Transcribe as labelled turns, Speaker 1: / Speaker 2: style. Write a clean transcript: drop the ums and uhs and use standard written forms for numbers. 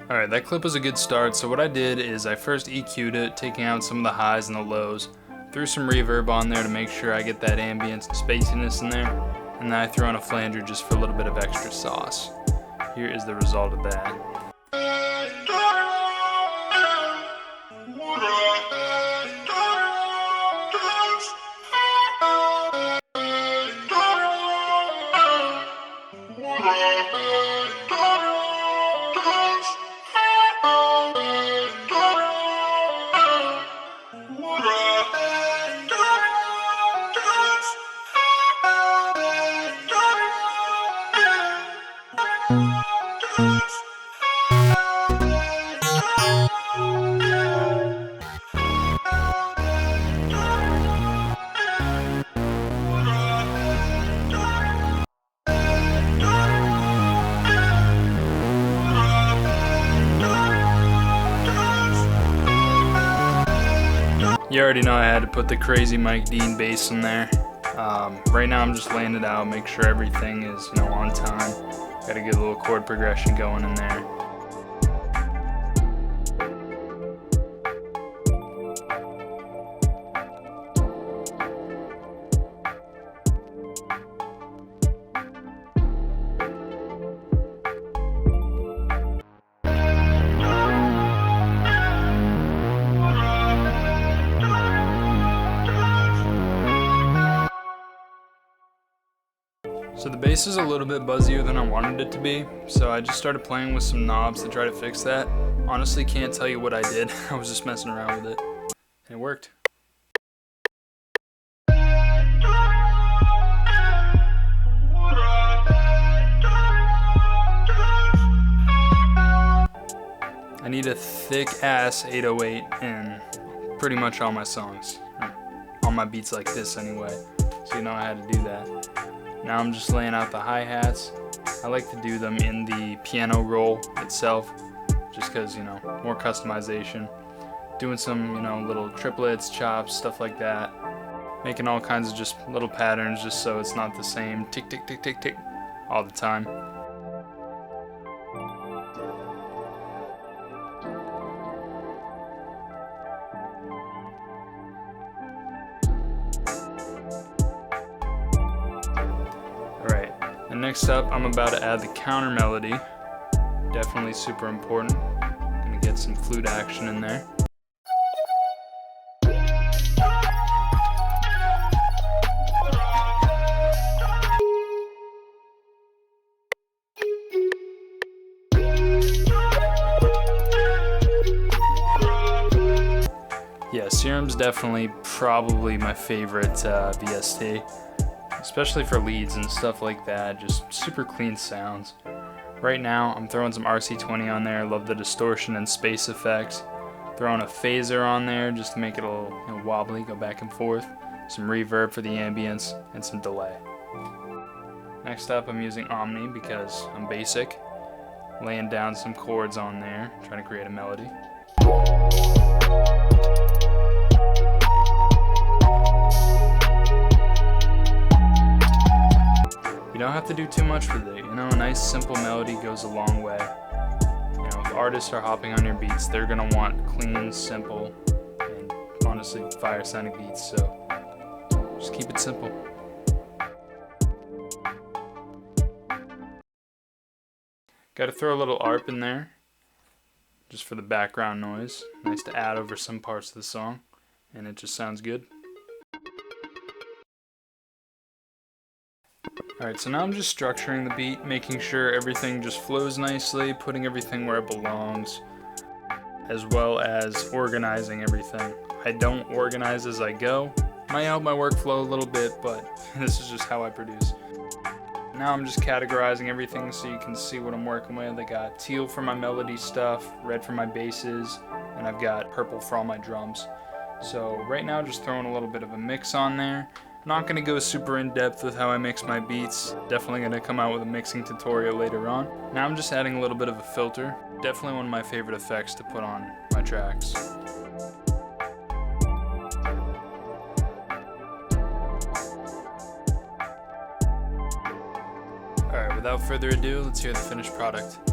Speaker 1: Alright, that clip was a good start, so what I did is I first EQ'd it, taking out some of the highs and the lows, threw some reverb on there to make sure I get that ambience and spaciness in there, and then I threw on a flanger just for a little bit of extra sauce. Here is the result of that. You already know I had to put the crazy Mike Dean bass in there. Right now I'm just laying it out, make sure everything is on time. Got to get a little chord progression going in there. So the bass is a little bit buzzier than I wanted it to be, so I just started playing with some knobs to try to fix that. Honestly, can't tell you what I did. I was just messing around with it, and it worked. I need a thick-ass 808 in pretty much all my songs, on my beats like this anyway, so you know I had to do that. Now I'm just laying out the hi-hats. I like to do them in the piano roll itself, just because, more customization. Doing some, little triplets, chops, stuff like that. Making all kinds of just little patterns just so it's not the same tick, tick, tick, tick, tick all the time. Next up, I'm about to add the counter melody. Definitely super important. Gonna get some flute action in there. Yeah, Serum's definitely probably my favorite VST. Especially for leads and stuff like that, just super clean sounds. Right now, I'm throwing some RC20 on there. I love the distortion and space effects. Throwing a phaser on there just to make it a little wobbly, go back and forth. Some reverb for the ambience, and some delay. Next up, I'm using Omni because I'm basic. Laying down some chords on there, trying to create a melody. You don't have to do too much with it, a nice simple melody goes a long way. If artists are hopping on your beats, they're gonna want clean, simple, and honestly fire sounding beats, so just keep it simple. Gotta throw a little ARP in there, just for the background noise. Nice to add over some parts of the song, and it just sounds good. Alright, so now I'm just structuring the beat, making sure everything just flows nicely, putting everything where it belongs, as well as organizing everything. I don't organize as I go. Might help my workflow a little bit, but this is just how I produce. Now I'm just categorizing everything so you can see what I'm working with. I got teal for my melody stuff, red for my basses, and I've got purple for all my drums. So right now just throwing a little bit of a mix on there. Not gonna go super in depth with how I mix my beats. Definitely gonna come out with a mixing tutorial later on. Now I'm just adding a little bit of a filter. Definitely one of my favorite effects to put on my tracks. Alright, without further ado, let's hear the finished product.